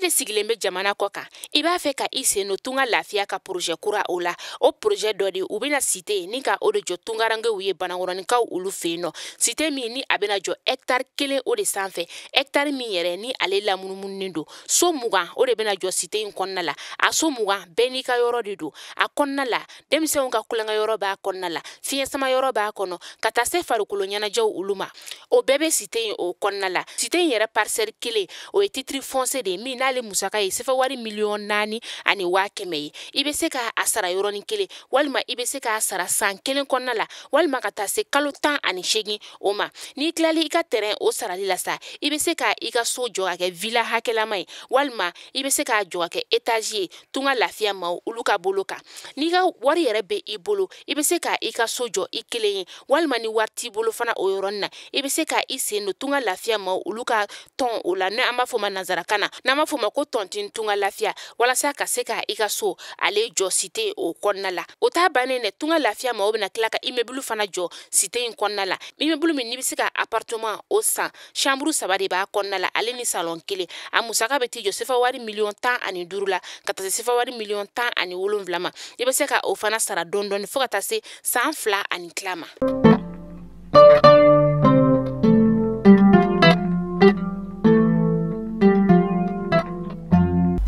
de sigilen bɛ jamana kɔ kan I b'a fɛ ka I sen no tunga lafiya ka projet kura o la o projet dɔ de u bɛna cité ni ka o de jɔ tungarangew ye banakɔrɔnikaw olu fɛ yen nɔ cité min ni a bɛna jɔ hectare 1 o de sanfɛ hectare min yɛrɛ ni ale lamunumunen do so 20 o de bɛna jɔ cité in kɔnɔna la a so 20 bɛɛ n'i ka yɔrɔ de do a kɔnɔna la denmisɛnw ka kulonkɛ yɔrɔ b'a kɔnɔna la fiɲɛ sama yɔrɔ b'a kɔnɔ ka taa se farikolo ɲɛnajɛw olu ma o bɛɛ bɛ cité in o kɔnɔna la cité in yɛrɛ parcelle 1 o ye titre foncier de min n'ale musaka ye sɛfɛ wari 4,100,000 ani 100,000 ye I bɛ se ka a sara yɔrɔnin kelen walima I bɛ se ka sara san 1 kɔnɔna la walima ka taa se kalo 18 o ma n'i tilali I ka terrain o sarali la sa I bɛ se ka I ka so jɔ ka kɛ villa hakɛlama ye walima I bɛ se ka jɔ ka kɛ étage ye tunga lafiya ma olu ka bolo kan n'i ka wari yɛrɛ bɛ I bolo I bɛ se ka I ka so jɔ I kelen ye walima ni wari t'i bolo fana o yɔrɔnin na I bɛ se ka I sen no tunga lafiya ma olu ka tɔn o la n'an b'a fɔ ma nanzarakan na n'an b'a fɔ ma ko tɔntin tunga lafiya walasa ka se ka I ka so ale jɔ cité o kɔnɔna la o t'a bannen dɛ tunga lafiya ma o bɛna tila ka immeuble fana jɔ cité in kɔnɔna la immeuble min n'i bɛ se ka appartement o san chambre 3 de b'a kɔnɔna la ale ni salon 1 a musaka bɛ t'i jɔ sɛfɛ wari 15,000,000 la ka taa se sɛfɛ wari 17,000,000 ma I bɛ se ka o fana sara dɔɔni fo ka taa se san 2 ani tila ma.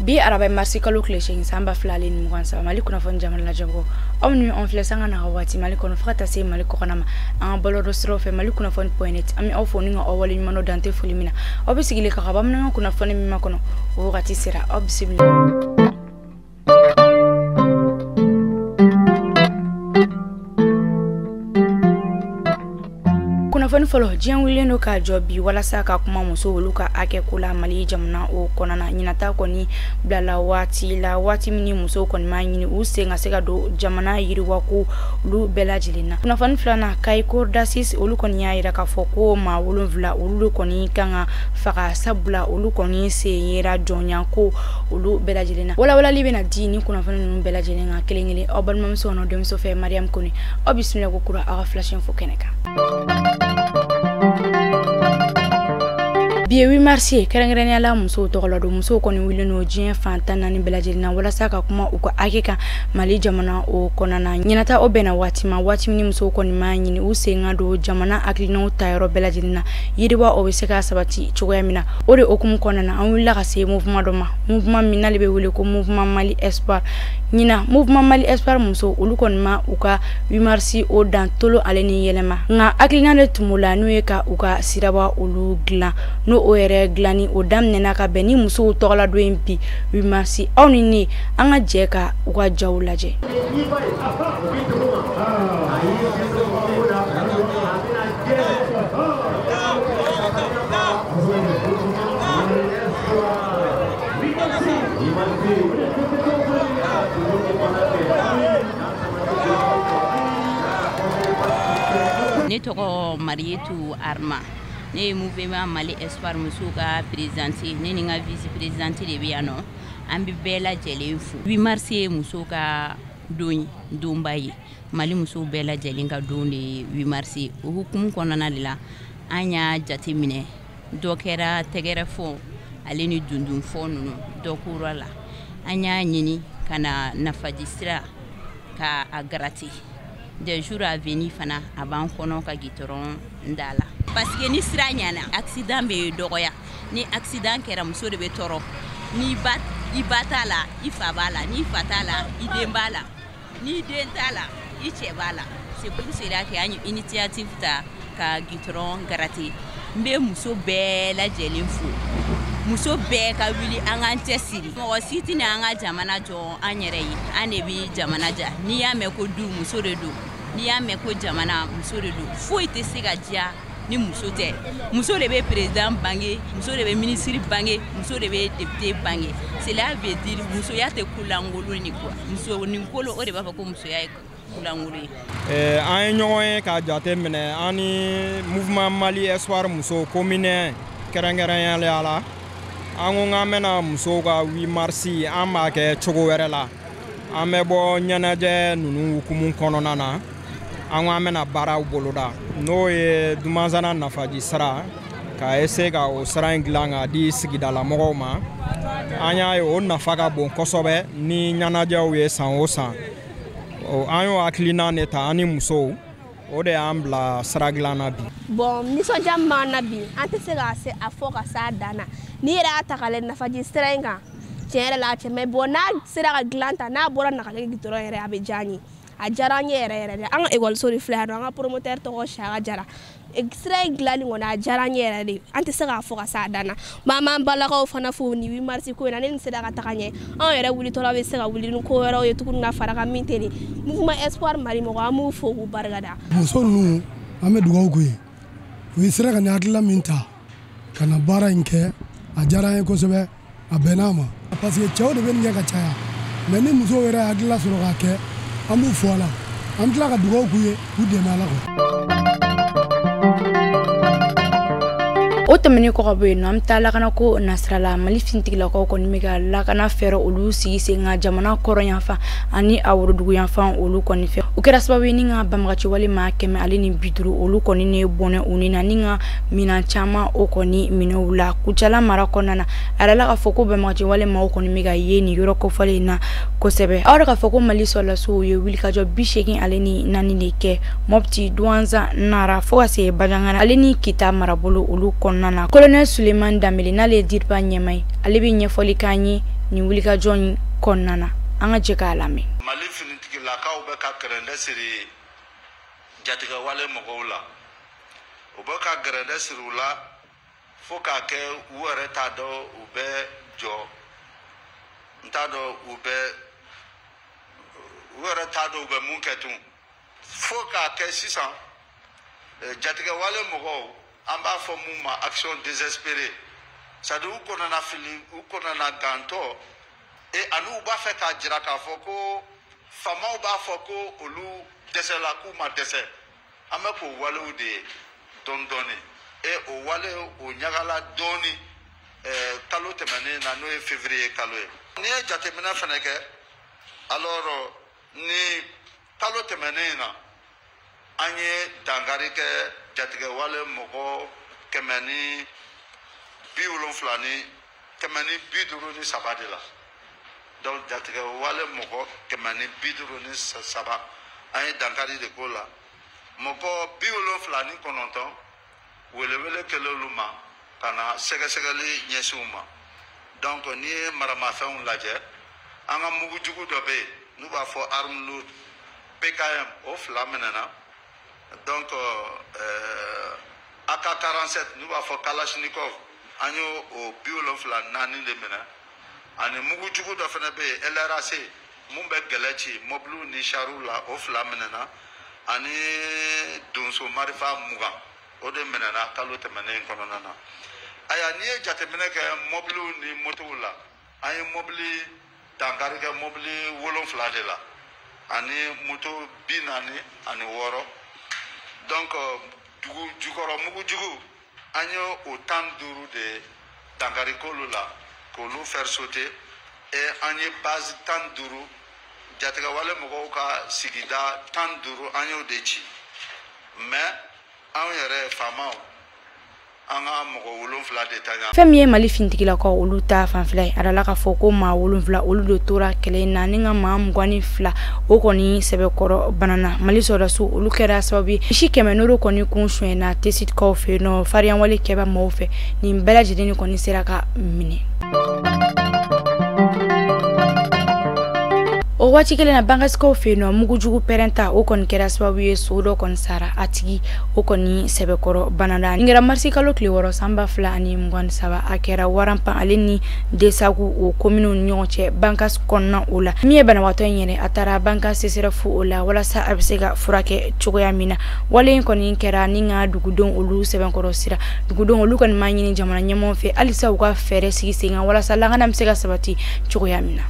Bi araba marsi kalo kleshin samba flale ni mwansa mali kuna fon jamana la jango omni on flesanga na wati mali kono fata se mali ko kana an balodo strofe mali kuna fon point ami au foni nga awali mano dante fulimina obisigile ka kabam na kuna fon mi makono o gati sira obsibili fon folo jian wileno ka jobi wala saka kuma muso luka ake kula mali jamna o konana nyinata koni blala wati mini muso koni manyini usenga sega do jamana yiri wako lu bela jilina kuna fon flana kai kordasis olu koni yaira ka foko ma wulu vla olu koni kanga faka sabula olu koni se yera jonya ko olu bela jilina wala libena dini kuna fon bela jilina kelengele obal mamso no demso fe mariam koni obismila ko kura a flashing fo keneka Biye 8 mars kerengrenya la muso togolado muso koni wileno jien fantana ni belajilina wala saka kuma uko akeka mali jamana o konana nyinata obena wati ni muso koni manyini usenga do jamana aklino tayro belajilina yiriwa obeseka sabati chogoya mina ore okum konana anwilla ka se mouvement doma mouvement minali be wile ko mouvement mali espoir nyina mouvement mali espoir muso ulu koni ma uka 8 mars o dan tolo aleni yelema nga aklina de tumula nuye ka uka siraba ulu gla no o yɛrɛ glani o damnena ka bɛn ni musow tɔgɔla do in bi 8 mars aw ni ne an ka jɛ ka u ka jaw lajɛ ne tɔgɔ Marietou Arma ne mouvement Mali Espoir muso ka présidente ne ni nga vice présidente de biano an bi bɛɛ lajɛlen fu 8 mars muso ka donba ye Mali muso bɛɛ lajɛlen ka don de 8 mars o hukumu kɔnɔna de la an y'a jate minɛ dɔ kɛra tɛgɛrɛ fɔ ale ni dundun fɔ nunu dɔ kura la an y'a ɲini kana nafaji sira ka a garati des jours à venir fana a b'an kɔnɔ ka gitɔrɔn ndala parce que ni sira ɲana accident be dɔgɔya ni accident kɛra muso de be tɔrɔ ni i ba t'a la i fa b'a la ni fa t'a la i den b'a la ni den t'a la i cɛ b'a la c'est pour cela que an initiative ta ka gitɔrɔn garati n bɛ muso bɛɛ lajɛlen fo muso bɛɛ ka wuli an k'an cɛsiri mɔgɔ si tɛ an ka jamana jɔ an yɛrɛ ye an de bɛ jamana ja n'i y'a mɛn ko du muso de don n'i y'a mɛn ko jamana muso de don foyi tɛ se ka diya ni muso tɛ muso de bɛ président bange muso de bɛ ministre bange muso de bɛ député bange cela veut dire musoya tɛ kulankolon ni quoi muso ni kolo o de b'a fɔ ko musoya ye kulankolon ye an ye ɲɔgɔn ye k'a jate minɛ an ni mouvement Mali Espoir muso commune kɛrɛnkɛrɛnyala la an ko k'an bɛna musow ka 8 mars an b'a kɛ cogo wɛrɛ la an bɛ bɔ ɲɛnajɛ ninnu hukumu kɔnɔna na an ko an bɛna baaraw boloda n'o ye dumansana nafaji sara ka ese ka o sira in dilan ka di sigidala mɔgɔw ma an y'a ye o nafa ka bon kosɛbɛ ni ɲɛnajɛw ye san o san an y'o hakilina ne ta an ni musow o de y'an bila sira dilan na bi. Bon nisɔndiya min b'an na bi an tɛ se k'a se a fɔ ka s'a dan na n'i yɛrɛ y'a ta k'a lajɛ nafaji sira in kan tiɲɛ yɛrɛ la a cɛ mais bon n'a sera ka dilan ta n'a bɔra Nakale gidɔrɔn yɛrɛ a bɛ diya an ye a diyara an ye yɛrɛ yɛrɛ de an ka ekɔliso de filɛ yan nɔ an ka promoteur tɔgɔ Siyaka Jara sira in dilanni kɔni a diyara an ye yɛrɛ de an tɛ se k'a fɔ ka s'a dan na mais an b'an balakaw fana fo ni 8 mars ko in na ni nin sera ka taga ɲɛ anw yɛrɛ wulitɔla bɛ se ka wuli ni ko wɛrɛw ye tuguni ka fara kan min tɛ nin mouvement espoir Mali mɔgɔ an b'u fo k'u barikada. Muso ninnu an bɛ dugawu k'u ye u ye sera ka nin hakilina min ta ka na baara in kɛ a diyara an ye kosɛbɛ a bɛnn'a ma parce que cɛw de bɛ nin kɛ ka caya mais ni musow yɛrɛ ye hakilina sɔrɔ k'a kɛ an b'u fo a la an tila ka dugawu k'u ye k'u dɛmɛ a la o tɛmɛnen kɔ ka bɔ yen nɔ an bɛ taa lakana ko nasirala Mali finitigilakaw kɔni bɛ ka lakana fɛɛrɛ olu sigi sen ka jamana kɔrɔ yanfan ani a worodugu yanfan olu kɔni fɛ o kɛra sababu ye ni ka banbagaci wale maa 150 olu kɔni ne bɔnɛ u ni na ni ka minan caman o kɔni minɛ u la Kucala mara kɔnɔna na a yɛrɛ la k'a fɔ ko banbagaci wale maaw kɔni bɛ ka ye nin yɔrɔ kɔfɔlen in na kosɛbɛ aw yɛrɛ k'a fɔ ko Mali sɔrɔlasiw ye wulikajɔ 84 de kɛ Mopti Douanza Nara fo ka se Bajangana ale ni Kita marabolo olu kɔnɔna Colonel Suleiman Dambele n'ale dirba ɲɛma ye ale bɛ ɲɛfɔli k'an ye nin wulikajɔ in kɔnɔna na an ka jɛ k'a lamɛn. Mali finitigilakaw bɛ ka gɛrɛndɛ siri jatigɛ wale mɔgɔw la u bɛ ka gɛrɛndɛ siri u la fo k'a kɛ u yɛrɛ t'a dɔn u bɛ jɔ n t'a dɔn u yɛrɛ t'a dɔn u bɛ mun kɛ tun fo k'a kɛ sisan jatigɛ wale mɔgɔw an b'a fɔ mun ma action désespérée c'est-à-dire u kɔnɔna fili u kɔnɔna gantɔ ani u b'a fɛ k'a jira k'a fɔ ko faamaw b'a fɔ ko olu dɛsɛla k'u ma dɛsɛ an bɛ k'o walew de dɔɔni dɔɔni o wale o ɲagala dɔɔni kalo tɛmɛnen na n'o ye février kalo ye n'i ye jateminɛ fɛnɛ kɛ alors ni kalo tɛmɛnen na an ye dankari kɛ jatigɛ wale mɔgɔ 173 de la donc jatigɛ wale mɔgɔ 153 an ye dankari de k'o la mɔgɔ 79 welewele kɛlen olu ma ka na sɛgɛsɛgɛli ɲɛsin u ma donc n'i ye maramafɛnw lajɛ an ka mugujugu dɔ bɛ yen n'u b'a fɔ arme lourde PKM o 2 minɛna donc AK-47 n'u b'a fɔ Kalashnikov an y'o 74 de minɛ ani mugujugu dɔ fana bɛ yen LRAC mun bɛ gɛlɛ ci mɔbiliw ni chariw la o 2 minɛna ani donso marifa 20 o de minɛna kalo tɛmɛnen kɔnɔna na aya n'i ye jateminɛ kɛ mɔbiliw ni motow la an ye mɔbili dankari kɛ mɔbili 7 de la ani moto 46 donc jukɔrɔ mugujugu an ye o 15 de dankari k'olu la k'olu faire sauter et an ye base 15 jatigɛ wale mɔgɔw ka sigida 15 an y'o de ci mais an yɛrɛ faamaw an ka mɔgɔ 7 de ta ɲa fɛn min ye Mali finitigilakaw olu ta fanfɛla ye a la ka fɔ ko maa 7 olu de tora kɛlɛ in na ni ka maa 22 o kɔni sɛbɛkɔrɔ banana Mali sɔrɔdasiw olu kɛra sababu ye misi 100 kɔni kun suɲɛna tesitikaw fɛ yen nɔ fariyanwale kɛba maaw fɛ nin bɛɛ lajɛlen kɔni sera ka minɛ. O waati kelen na bangasikaw fɛ yen nɔ mugujugu pɛrɛnta o kɔni kɛra sababu ye so dɔ kɔni sara a tigi o kɔni sɛbɛkɔrɔ banada nin kɛra marisi kalo tile 6 san 2023 a kɛra waranpan ale ni desagu o kominiw ni ɲɔgɔn cɛ bankas kɔnɔna o la min ye banabaatɔ in yɛrɛ a taara bankas CSRF o la walasa a bɛ se ka furakɛ cogoya min na wale in kɔni kɛra ni ka dugudenw olu sɛbɛnkɔrɔ sira dugudenw olu kɔni ma ɲini jamana ɲɛmɔgɔw fɛ halisa u ka fɛɛrɛ sigi sen kan walasa lakana bɛ se ka sabati cogoya min na.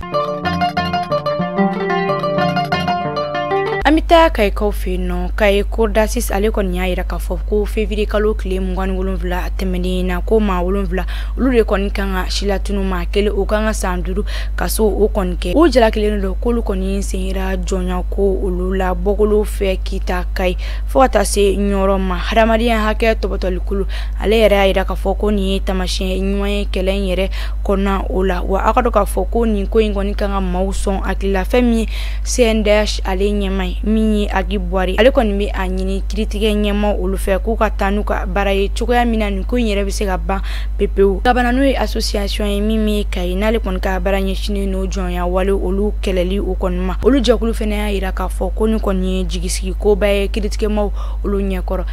amita kay kaw fe no kay kordasis ale kon yaira ka fo ko février kalo kle mungwan wolonvla temenina ko ma wolonvla ulu kon kanga shilatunu ma kele o kanga sanduru kaso o kon ke o jala kele no ko lu kon yinsira jonya ko ulu la bogolo fe kita kay fo ta se nyoro ma haramadiya hake to botol kulu ale yara ira ka fo ko ni tamashe nywe kele yere kona ola wa akado ka fo ko ni ko ngoni kanga mauson akila femi CNDH ale nyamai mi agibwari ale kon mi anyini critique nyemo ulufe ku ka tanu ka baraye chukoya mina ni ko nyere bise ga ba PPU gabana no association mi kay nale kon ka baranye shine no jonya wale olu keleli u kon ma olu jakulu fene ya ira ka fo ko ni kon ni jigisi ko baye critique mo olu nyekoro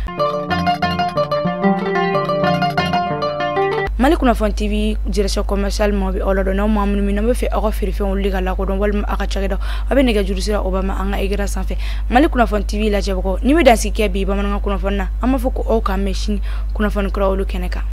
Mali Kunafon TV direction commercial mo bi olodo na mo amunu mi no be fe ako firife on liga la ko don wal aka chageda abe nega jurusira Obama anga egira sanfe Mali Kunafon TV la jabo ni we dansi ke bi ba man Kunafon na ama foko o ka machine Kunafon kra olu keneka